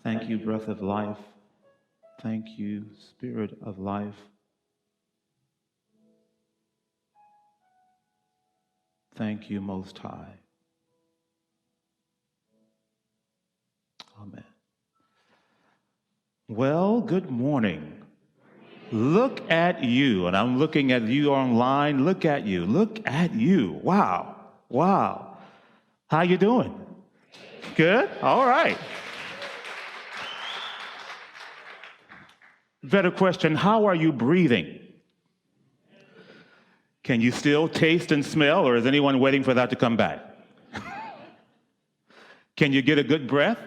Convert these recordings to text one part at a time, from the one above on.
Thank you, breath of life. Thank you, spirit of life. Thank you, Most High. Amen. Well, good morning. Look at you, and I'm looking at you online. Look at you. Look at you. Wow. Wow. How you doing? Good? All right. Better question, how are you breathing? Can you still taste and smell, or is anyone waiting for that to come back? Can you get a good breath?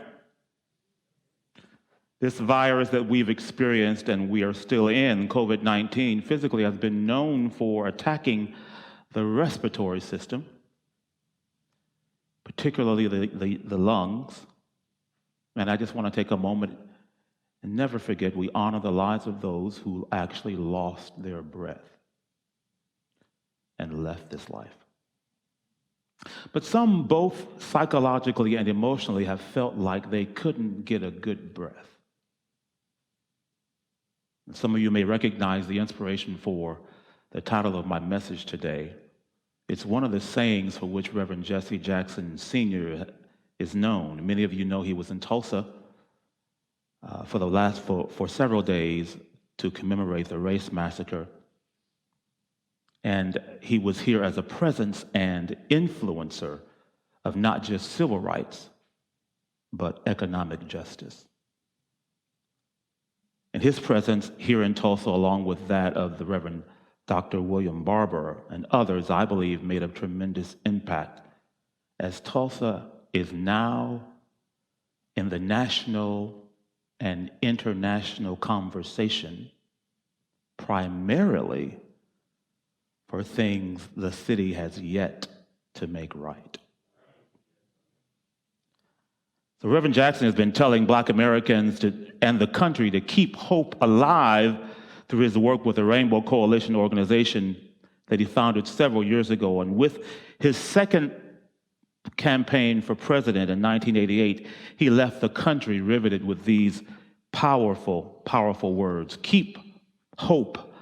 This virus that we've experienced and we are still in, COVID-19, physically has been known for attacking the respiratory system, particularly the lungs. And I just want to take a moment and never forget, we honor the lives of those who actually lost their breath and left this life. But some, both psychologically and emotionally, have felt like they couldn't get a good breath. And some of you may recognize the inspiration for the title of my message today. It's one of the sayings for which Reverend Jesse Jackson Sr. is known. Many of you know he was in Tulsa for several days to commemorate the race massacre. And he was here as a presence and influencer of not just civil rights, but economic justice. And his presence here in Tulsa, along with that of the Reverend Dr. William Barber and others, I believe, made a tremendous impact, as Tulsa is now in the national and international conversation, primarily for things the city has yet to make right. So Reverend Jackson has been telling Black Americans and the country to keep hope alive through his work with the Rainbow Coalition organization that he founded several years ago. And with his second campaign for president in 1988, he left the country riveted with these powerful, powerful words: keep hope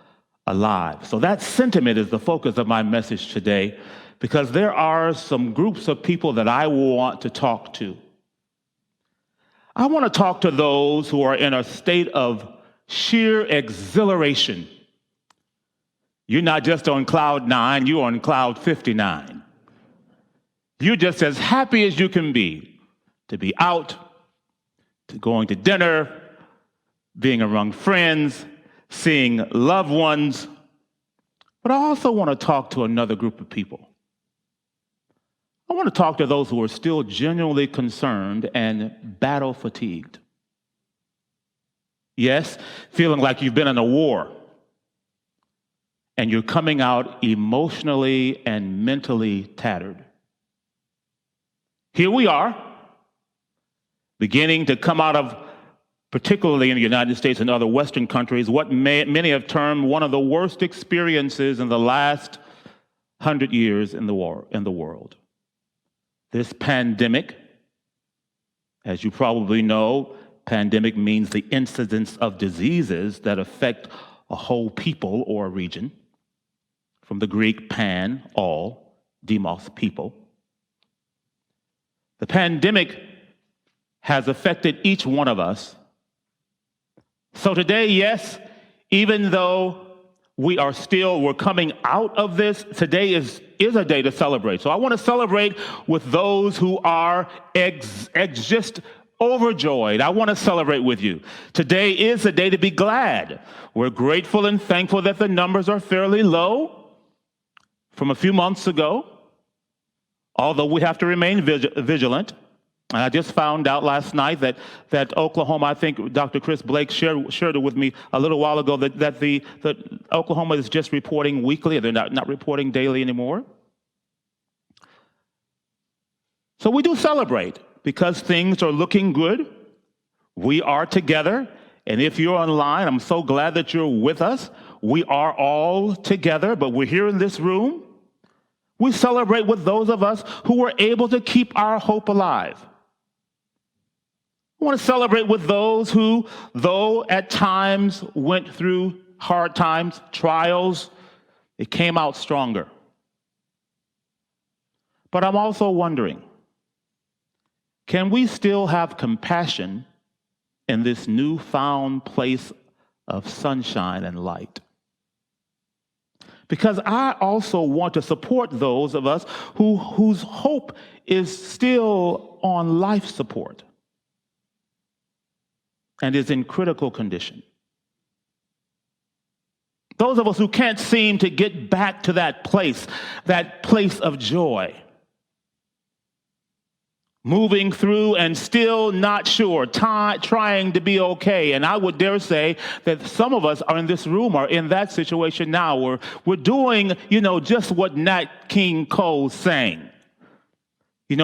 alive. So that sentiment is the focus of my message today, because there are some groups of people that I want to talk to. I want to talk to those who are in a state of sheer exhilaration. You're not just on cloud 9, you're on cloud 59. You're just as happy as you can be to be out, to going to dinner, being around friends, seeing loved ones. But I also want to talk to another group of people. I want to talk to those who are still genuinely concerned and battle fatigued. Yes, feeling like you've been in a war and you're coming out emotionally and mentally tattered. Here we are, beginning to come out of, particularly in the United States and other Western countries, what many have termed one of the worst experiences in the last 100 years in the world. This pandemic, as you probably know, pandemic means the incidence of diseases that affect a whole people or a region. From the Greek pan, all, demos, people. The pandemic has affected each one of us. So today, yes, even though we're coming out of this, today is a day to celebrate. So I want to celebrate with those who are just overjoyed. I want to celebrate with you. Today is a day to be glad. We're grateful and thankful that the numbers are fairly low from a few months ago, although we have to remain vigilant. And I just found out last night that Oklahoma, I think Dr. Chris Blake shared it with me a little while ago, that Oklahoma is just reporting weekly. They're not reporting daily anymore. So we do celebrate because things are looking good. We are together. And if you're online, I'm so glad that you're with us. We are all together, but we're here in this room. We celebrate with those of us who were able to keep our hope alive. I want to celebrate with those who, though at times went through hard times, trials, it came out stronger. But I'm also wondering, can we still have compassion in this newfound place of sunshine and light? Because I also want to support those of us whose hope is still on life support and is in critical condition. Those of us who can't seem to get back to that place of joy. Moving through and still not sure, trying to be okay. And I would dare say that some of us are in this room are in that situation now where we're doing, just what Nat King Cole sang.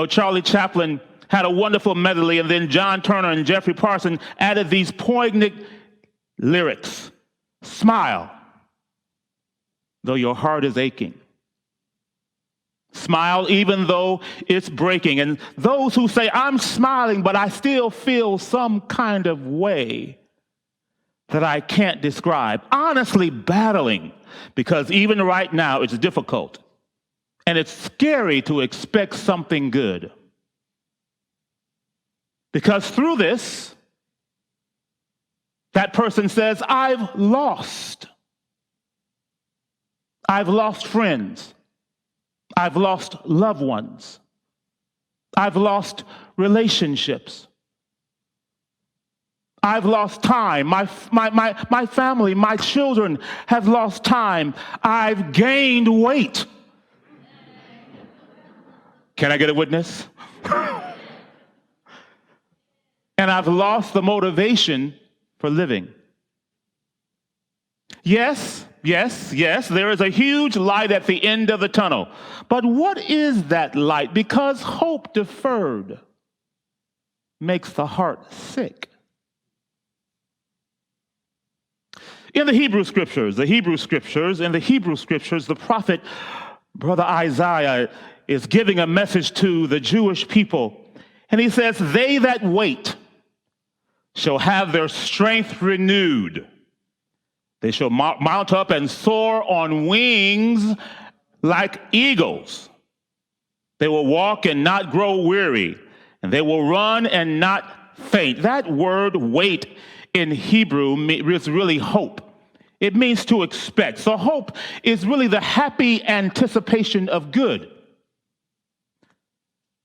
Charlie Chaplin had a wonderful medley, and then John Turner and Jeffrey Parson added these poignant lyrics. Smile, though your heart is aching. Smile even though it's breaking. And those who say, I'm smiling, but I still feel some kind of way that I can't describe. Honestly battling, because even right now it's difficult. And it's scary to expect something good. Because through this, that person says, I've lost. I've lost friends. I've lost loved ones. I've lost relationships. I've lost time. My family, my children have lost time. I've gained weight. Can I get a witness? And I've lost the motivation for living. Yes, there is a huge light at the end of the tunnel. But what is that light? Because hope deferred makes the heart sick. In the Hebrew scriptures, the prophet, Brother Isaiah, is giving a message to the Jewish people. And he says, they that wait shall have their strength renewed. They shall mount up and soar on wings like eagles. They will walk and not grow weary, and they will run and not faint. That word wait in Hebrew is really hope. It means to expect. So hope is really the happy anticipation of good.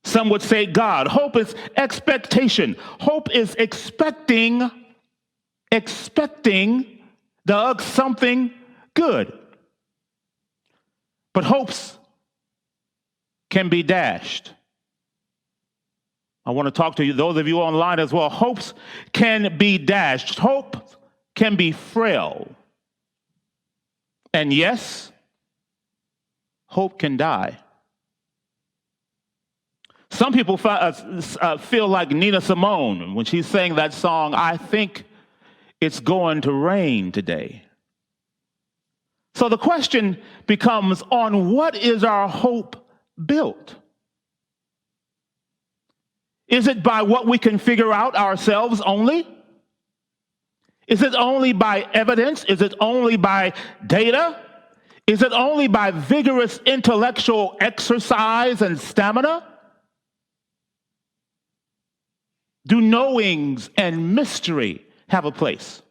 Some would say God. Hope is expectation. Hope is expecting Doug, something good. But hopes can be dashed. I want to talk to you, those of you online as well. Hopes can be dashed. Hope can be frail. And yes, hope can die. Some people feel like Nina Simone when she sang that song, I think it's going to rain today. So the question becomes, on what is our hope built? Is it by what we can figure out ourselves only? Is it only by evidence? Is it only by data? Is it only by vigorous intellectual exercise and stamina? Do knowings and mystery have a place?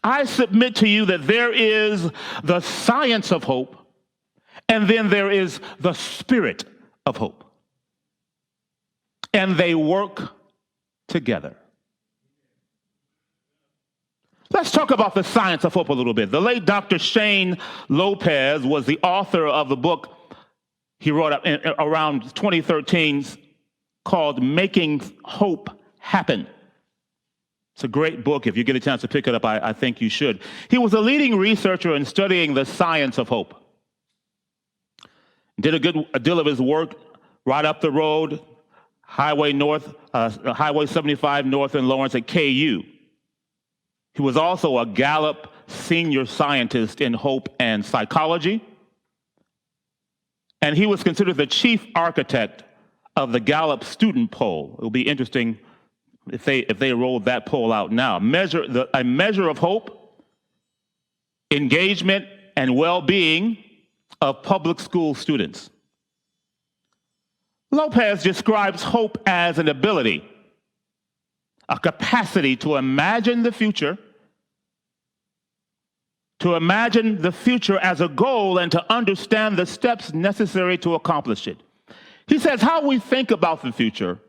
I submit to you that there is the science of hope, and then there is the spirit of hope. And they work together. Let's talk about the science of hope a little bit. The late Dr. Shane Lopez was the author of the book he wrote up around 2013 called Making Hope Happen. It's a great book. If you get a chance to pick it up, I think you should. He was a leading researcher in studying the science of hope. Did a deal of his work right up the road, Highway 75 North in Lawrence at KU. He was also a Gallup senior scientist in hope and psychology. And he was considered the chief architect of the Gallup student poll. It will be interesting if they rolled that poll out now. A measure of hope, engagement, and well-being of public school students. Lopez describes hope as an ability, a capacity to imagine the future as a goal and to understand the steps necessary to accomplish it. He says how we think about the future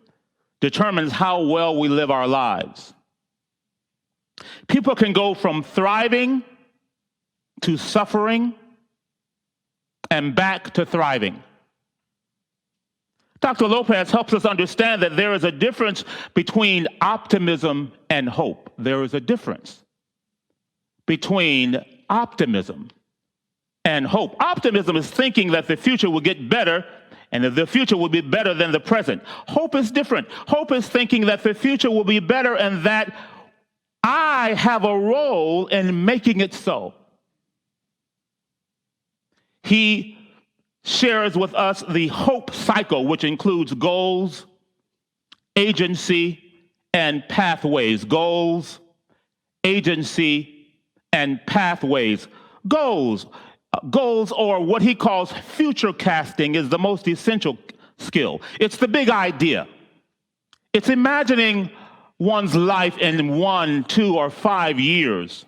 determines how well we live our lives. People can go from thriving to suffering and back to thriving. Dr. Lopez helps us understand that there is a difference between optimism and hope. There is a difference between optimism and hope. Optimism is thinking that the future will get better and that the future will be better than the present. Hope is different. Hope is thinking that the future will be better and that I have a role in making it so. He shares with us the hope cycle, which includes goals, agency, and pathways. Goals, agency, and pathways. Goals, or what he calls future casting, is the most essential skill. It's the big idea. It's imagining one's life in 1, 2, or 5 years.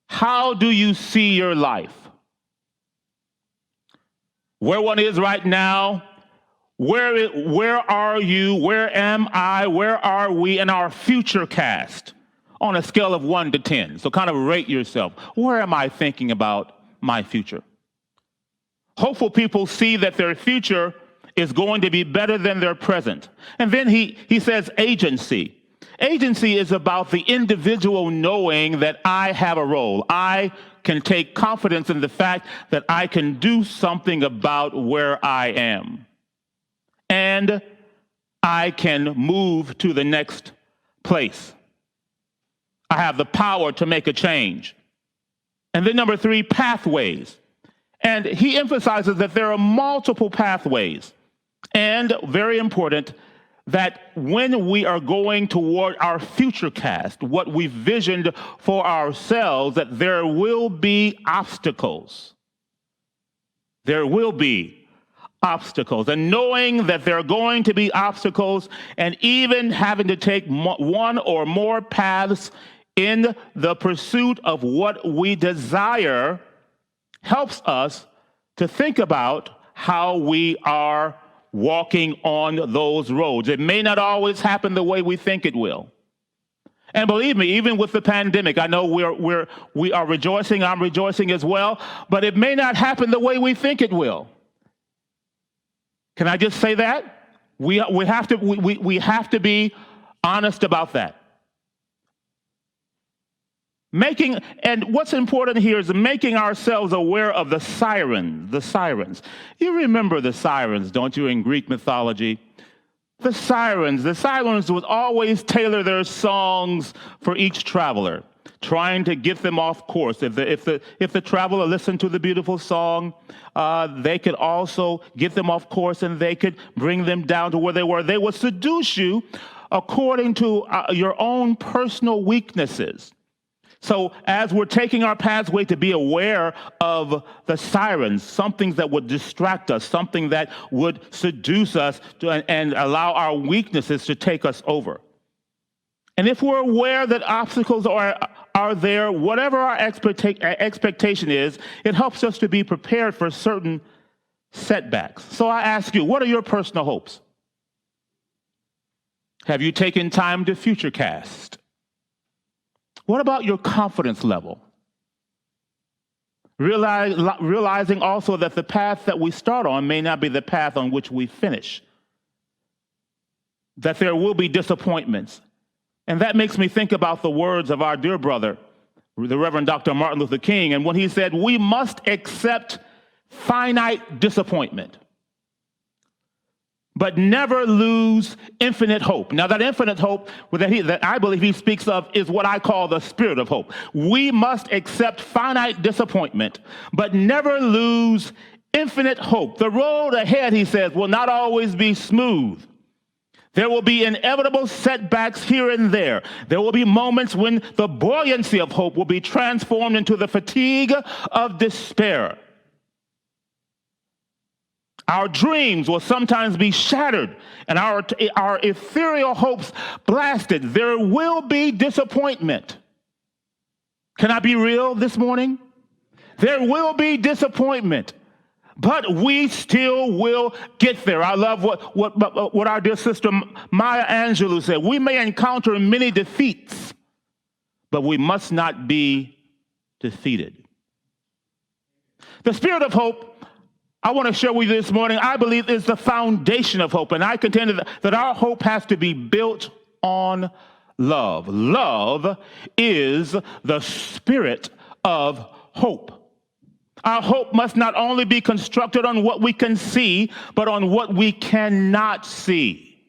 How do you see your life? Where one is right now, where are you, where am I, where are we in our future cast on a scale of 1 to 10? So kind of rate yourself. Where am I thinking about my future? Hopeful people see that their future is going to be better than their present. And then he says agency. Agency is about the individual knowing that I have a role. I can take confidence in the fact that I can do something about where I am. And I can move to the next place. I have the power to make a change. And then number 3, pathways. And he emphasizes that there are multiple pathways. And very important, that when we are going toward our future cast, what we visioned for ourselves, that there will be obstacles. There will be obstacles. And knowing that there are going to be obstacles, and even having to take one or more paths in the pursuit of what we desire, helps us to think about how we are walking on those roads. It may not always happen the way we think it will. And believe me, even with the pandemic, I know we are rejoicing, I'm rejoicing as well, but it may not happen the way we think it will. Can I just say that? We have to be honest about that. And what's important here is making ourselves aware of the sirens. You remember the sirens, don't you, in Greek mythology? The sirens would always tailor their songs for each traveler. trying to get them off course. If the traveler listened to the beautiful song, they could also get them off course, and they could bring them down to where they were. They would seduce you according to your own personal weaknesses. So as we're taking our pathway to be aware of the sirens, something that would distract us, something that would seduce us and allow our weaknesses to take us over. And if we're aware that obstacles are there, whatever our expectation is, it helps us to be prepared for certain setbacks. So I ask you, what are your personal hopes? Have you taken time to futurecast? What about your confidence level? Realizing also that the path that we start on may not be the path on which we finish. That there will be disappointments. And that makes me think about the words of our dear brother, the Reverend Dr. Martin Luther King, and when he said, we must accept finite disappointment, but never lose infinite hope. Now, that infinite hope that I believe he speaks of is what I call the spirit of hope. We must accept finite disappointment, but never lose infinite hope. The road ahead, he says, will not always be smooth. There will be inevitable setbacks here and there. There will be moments when the buoyancy of hope will be transformed into the fatigue of despair. Our dreams will sometimes be shattered and our ethereal hopes blasted. There will be disappointment. Can I be real this morning? There will be disappointment, but we still will get there. I love what our dear sister Maya Angelou said. We may encounter many defeats, but we must not be defeated. The spirit of hope I want to share with you this morning, I believe, is the foundation of hope. And I contend that our hope has to be built on love. Love is the spirit of hope. Our hope must not only be constructed on what we can see, but on what we cannot see.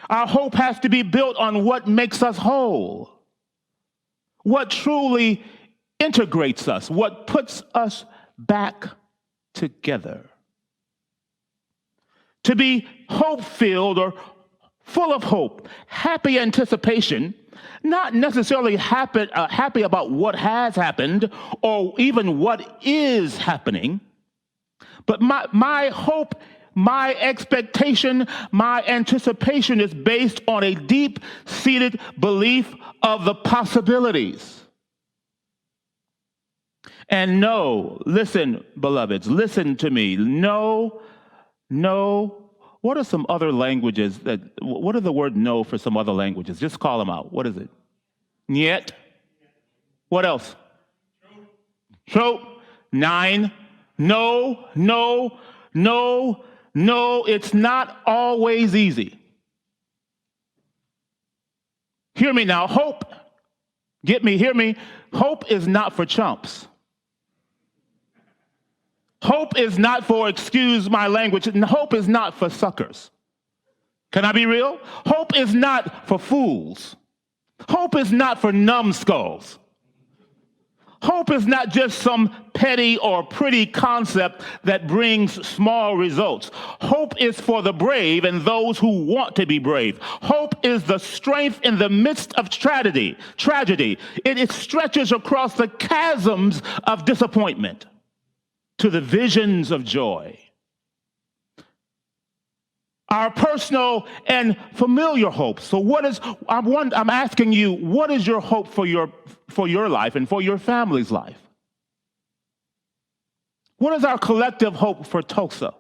Our hope has to be built on what makes us whole, what truly integrates us, what puts us back together. To be hope-filled or full of hope, happy anticipation, not necessarily happy about what has happened or even what is happening, but my hope, my expectation, my anticipation is based on a deep-seated belief of the possibilities. And no, listen, beloveds, listen to me. No. What are some other languages what are the word no for some other languages? Just call them out. What is it? Niet. What else? True. 9. No. It's not always easy. Hear me now. Hope, hear me. Hope is not for chumps. Hope is not for, excuse my language, hope is not for suckers. Can I be real? Hope is not for fools. Hope is not for numbskulls. Hope is not just some petty or pretty concept that brings small results. Hope is for the brave and those who want to be brave. Hope is the strength in the midst of tragedy. It stretches across the chasms of disappointment to the visions of joy. Our personal and familiar hopes. So I'm asking you, what is your hope for your life and for your family's life? What is our collective hope for Tulsa,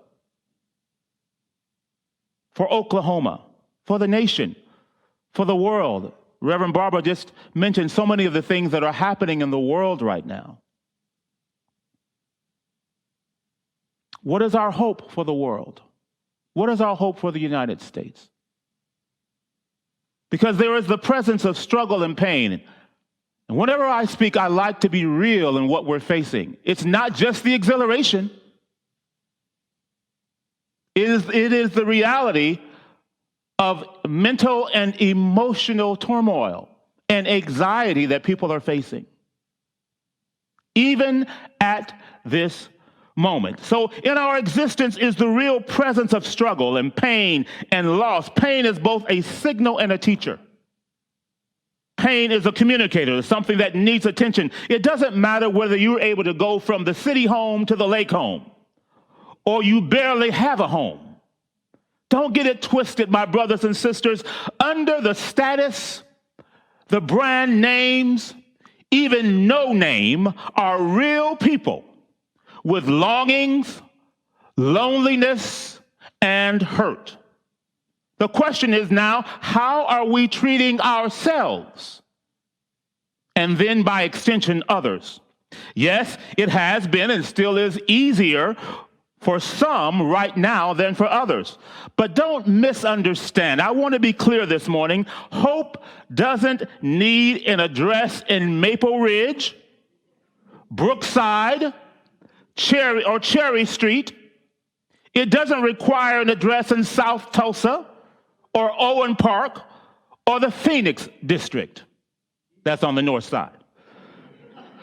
for Oklahoma, for the nation, for the world? Reverend Barbara just mentioned so many of the things that are happening in the world right now. What is our hope for the world? What is our hope for the United States? Because there is the presence of struggle and pain. And whenever I speak, I like to be real in what we're facing. It's not just the exhilaration. It is the reality of mental and emotional turmoil and anxiety that people are facing, even at this moment. So in our existence is the real presence of struggle and pain and loss. Pain is both a signal and a teacher. Pain is a communicator, something that needs attention. It doesn't matter whether you're able to go from the city home to the lake home, or you barely have a home. Don't get it twisted, my brothers and sisters. Under the status, the brand names, even no name, are real people with longings, loneliness, and hurt. The question is now, how are we treating ourselves? And then by extension, others. Yes, it has been and still is easier for some right now than for others. But don't misunderstand. I want to be clear this morning. Hope doesn't need an address in Maple Ridge, Brookside, Cherry Street. It doesn't require an address in South Tulsa or Owen Park or the Phoenix District. That's on the north side.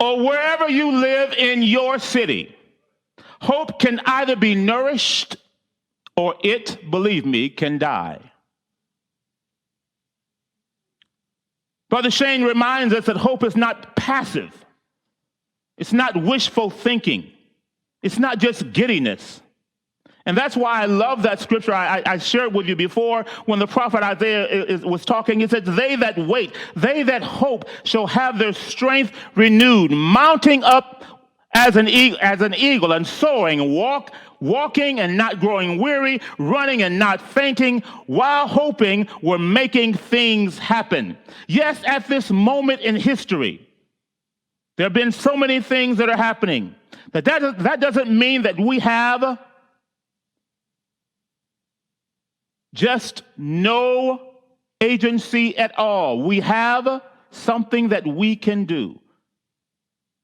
Or wherever you live in your city. Hope can either be nourished or it, believe me, can die. Brother Shane reminds us that hope is not passive. It's not wishful thinking. It's not just giddiness. And that's why I love that scripture I shared with you before when the prophet Isaiah was talking. He said, they that wait, they that hope shall have their strength renewed, mounting up as an eagle and soaring, walking and not growing weary, running and not fainting, while hoping we're making things happen. Yes, at this moment in history, there have been so many things that are happening. That doesn't mean that we have just no agency at all. We have something that we can do.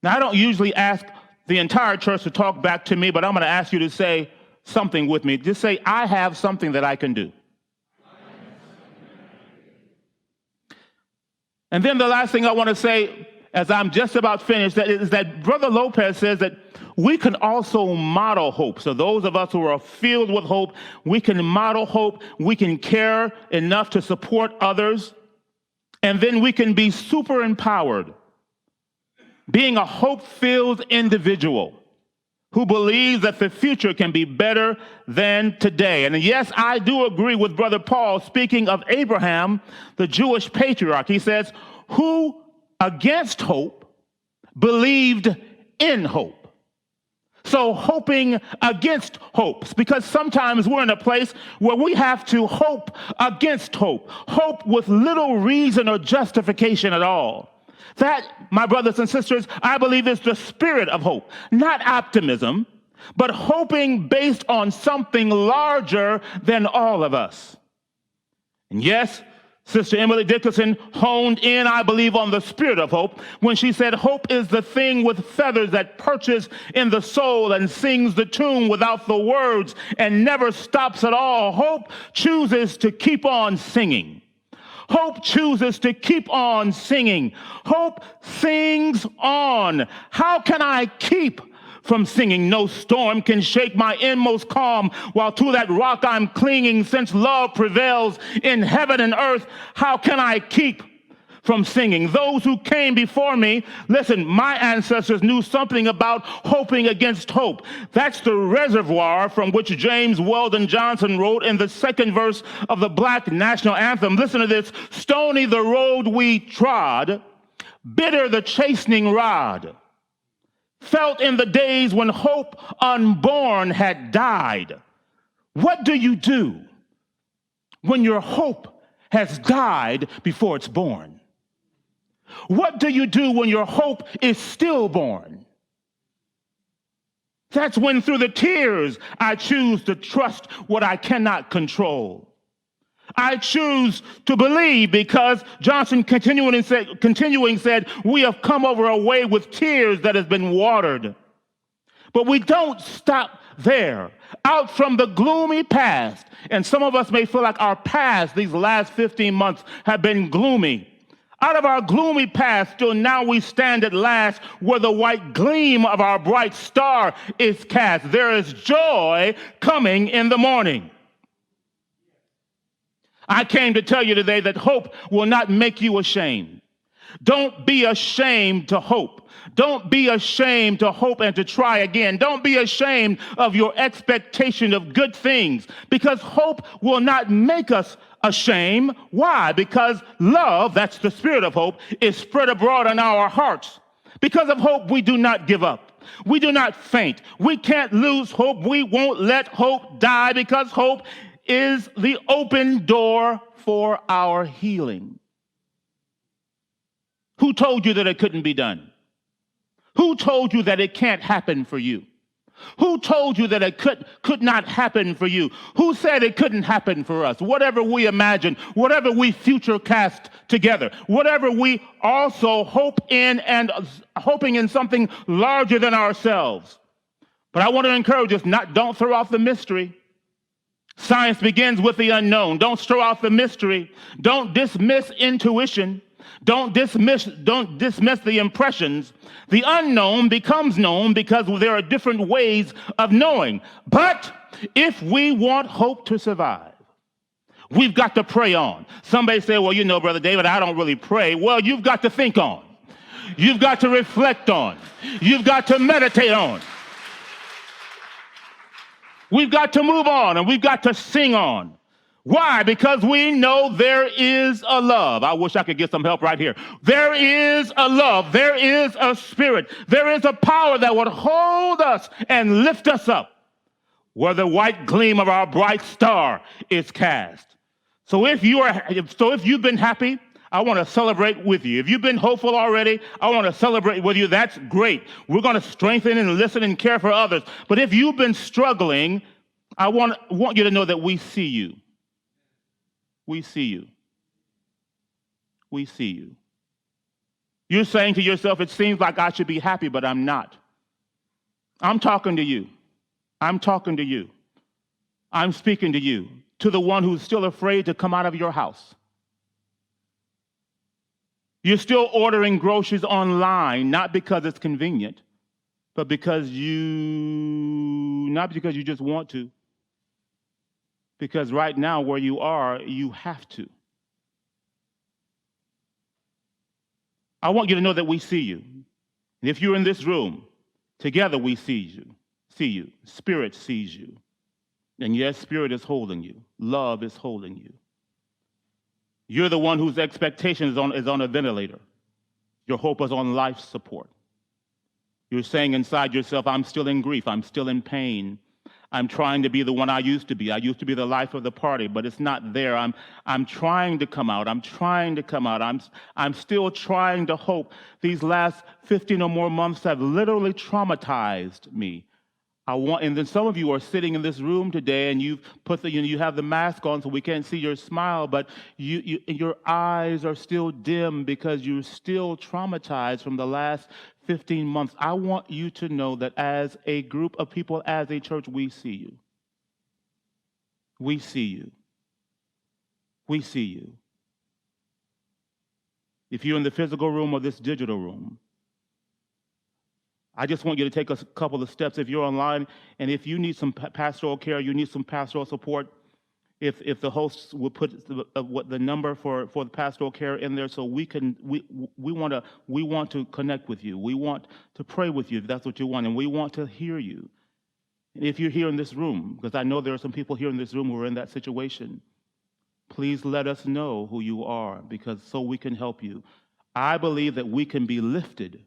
Now, I don't usually ask the entire church to talk back to me, but I'm going to ask you to say something with me. Just say, I have something that I can do. And then the last thing I want to say, as I'm just about finished, is that Brother Lopez says that we can also model hope. So those of us who are filled with hope, we can model hope. We can care enough to support others. And then we can be super empowered, being a hope-filled individual who believes that the future can be better than today. And yes, I do agree with Brother Paul, speaking of Abraham, the Jewish patriarch. He says, who against hope believed in hope. So hoping against hopes, because sometimes we're in a place where we have to hope against hope, hope with little reason or justification at all. That, my brothers and sisters, I believe is the spirit of hope, not optimism, but hoping based on something larger than all of us. And yes, Sister Emily Dickinson honed in, I believe, on the spirit of hope when she said, hope is the thing with feathers that perches in the soul and sings the tune without the words and never stops at all. Hope chooses to keep on singing. Hope chooses to keep on singing. Hope sings on. How can I keep from singing? No storm can shake my inmost calm, while to that rock I'm clinging, since love prevails in heaven and earth. How can I keep from singing? Those who came before me, listen, my ancestors knew something about hoping against hope. That's the reservoir from which James Weldon Johnson wrote in the second verse of the Black National Anthem. Listen to this. Stony the road we trod, bitter the chastening rod, felt in the days when hope unborn had died. What do you do when your hope has died before it's born? What do you do when your hope is stillborn? That's when through the tears I choose to trust what I cannot control. I choose to believe because Johnson continuing said, we have come over a way with tears that has been watered. But we don't stop there. Out from the gloomy past, and some of us may feel like our past these last 15 months have been gloomy. Out of our gloomy past, still now we stand at last where the white gleam of our bright star is cast. There is joy coming in the morning. I came to tell you today that hope will not make you ashamed. Don't be ashamed to hope. Don't be ashamed to hope and to try again. Don't be ashamed of your expectation of good things, because hope will not make us ashamed. Why? Because love, that's the spirit of hope, is spread abroad in our hearts. Because of hope, we do not give up. We do not faint. We can't lose hope. We won't let hope die, because hope is the open door for our healing. Who told you that it couldn't be done? Who told you that it can't happen for you? Who told you that it could not happen for you? Who said it couldn't happen for us? Whatever we imagine, whatever we future cast together, whatever we also hope in and hoping in something larger than ourselves. But I want to encourage us, don't throw out the mystery. Science begins with the unknown. Don't throw out the mystery. Don't dismiss intuition. Don't dismiss the impressions. The unknown becomes known because there are different ways of knowing. But if we want hope to survive, we've got to pray on. Somebody say, well, Brother David, I don't really pray. Well, you've got to think on. You've got to reflect on. You've got to meditate on. We've got to move on, and we've got to sing on. Why? Because we know there is a love. I wish I could get some help right here. There is a love. There is a spirit. There is a power that would hold us and lift us up where the white gleam of our bright star is cast. So if you've been happy, I want to celebrate with you. If you've been hopeful already, I want to celebrate with you. That's great. We're going to strengthen and listen and care for others. But if you've been struggling, I want you to know that we see you. We see you. We see you. You're saying to yourself, it seems like I should be happy, but I'm not. I'm talking to you. I'm talking to you. I'm speaking to you, to the one who's still afraid to come out of your house. You're still ordering groceries online, not because it's convenient, but not because you just want to. Because right now, where you are, you have to. I want you to know that we see you. And if you're in this room, together we see you. Spirit sees you. And yes, Spirit is holding you. Love is holding you. You're the one whose expectation is on a ventilator. Your hope is on life support. You're saying inside yourself, I'm still in grief. I'm still in pain. I'm trying to be the one I used to be. I used to be the life of the party, but it's not there. I'm trying to come out. I'm trying to come out. I'm still trying to hope. These last 15 or more months have literally traumatized me. And then some of you are sitting in this room today, and you have the mask on, so we can't see your smile, but your eyes are still dim because you're still traumatized from the last 15 months. I want you to know that as a group of people, as a church, we see you. We see you. We see you. If you're in the physical room or this digital room, I just want you to take a couple of steps. If you're online, and if you need some pastoral care, you need some pastoral support, if the hosts will put the number for the pastoral care in there, so we want to connect with you. We want to pray with you if that's what you want, and we want to hear you. And if you're here in this room, because I know there are some people here in this room who are in that situation, please let us know who you are, because so we can help you. I believe that we can be lifted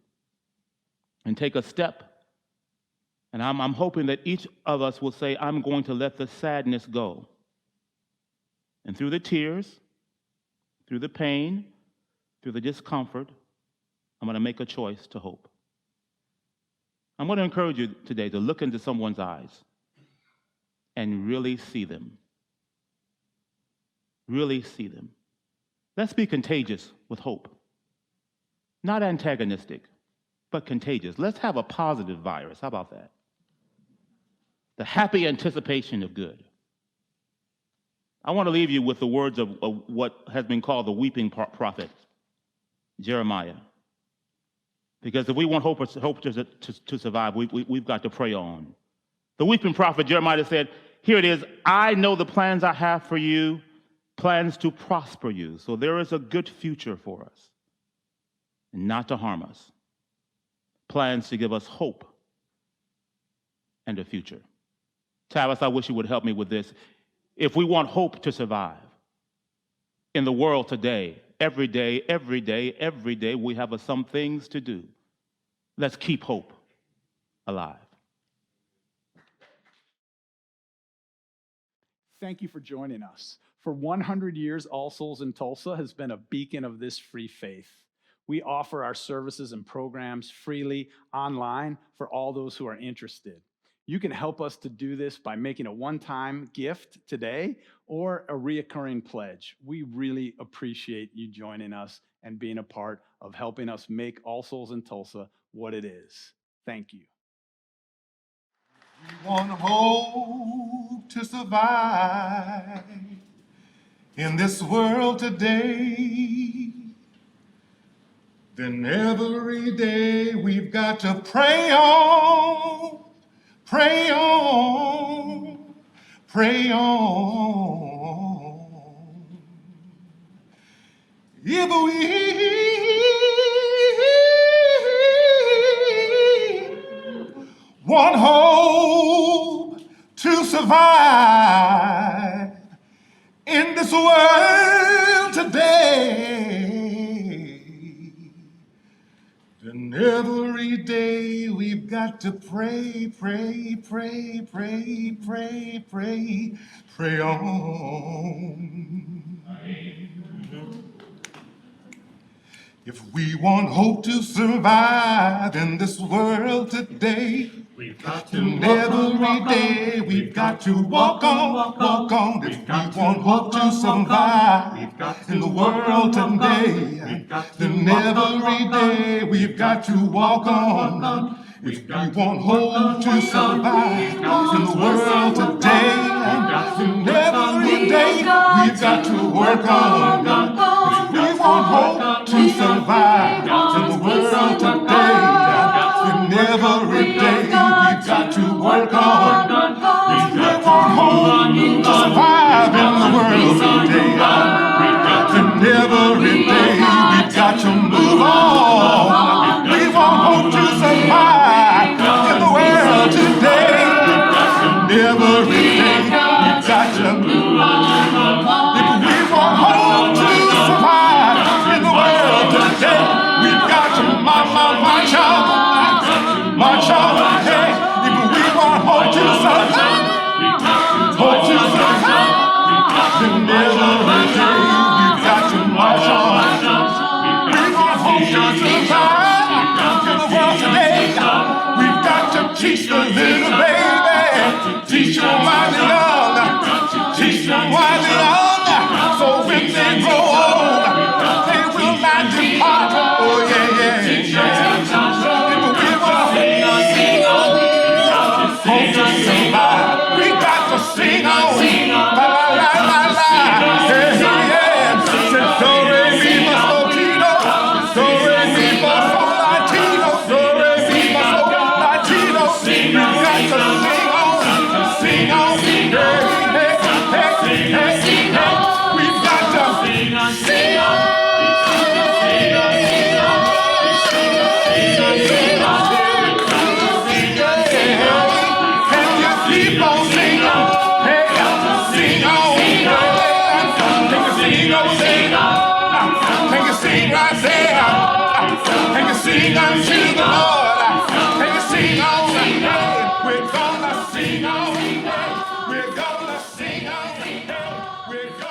and take a step. And I'm hoping that each of us will say, I'm going to let the sadness go. And through the tears, through the pain, through the discomfort, I'm going to make a choice to hope. I'm going to encourage you today to look into someone's eyes and really see them. Really see them. Let's be contagious with hope. Not antagonistic, but contagious. Let's have a positive virus. How about that? The happy anticipation of good. I want to leave you with the words of what has been called the weeping prophet. Jeremiah. Because if we want hope to survive, we've got to pray on. The weeping prophet Jeremiah said, here it is, I know the plans I have for you, plans to prosper you. So there is a good future for us, and not to harm us. Plans to give us hope and a future. Tavis, I wish you would help me with this. If we want hope to survive in the world today, every day, we have some things to do. Let's keep hope alive. Thank you for joining us. For 100 years, All Souls in Tulsa has been a beacon of this free faith. We offer our services and programs freely online for all those who are interested. You can help us to do this by making a one-time gift today or a reoccurring pledge. We really appreciate you joining us and being a part of helping us make All Souls in Tulsa what it is. Thank you. We want hope to survive in this world today. Then every day we've got to pray on, pray on, pray on. If we want hope to survive in this world today, then every day we've got to pray, pray, pray, pray, pray, pray, pray on. If we want hope to survive in this world today, we've got to every day we've got to walk on, walk on. If we want hope to survive in the world today, then every day we've got to walk on. If we want hope to survive in the world today, then every day we've got to work on. If we want hope to survive in the world today, then every day we've got to work on. If we want hope to survive in the world today, then every day we've got to move on. We want hope to survive in the world today, then every day we've got to move on. If we want hope to survive in the world today, we've got to march on, hey. If we want hope to survive, then every day we've got to march on. We want hope to survive in the world today. We've got to teach the little baby, teach them while they're young, teach them while they're young, so when they grow old, they will not depart. Oh yeah, yeah, yeah. If we want hope to survive, we got to sing on. La la la la, yeah, yeah. Say do re mi fa sol ti do, do re mi fa sol la ti do, do re mi fa sol la ti do. We got to sing on, hey, hey, hey, hey, hey. We've got to sing on. Keep on singing, hey, sing on, can you sing on, sing on, can you sing right there, can you sing unto the Lord, can you sing on, hey, we're gonna sing on, hey, we're gonna sing on, hey, we're gonna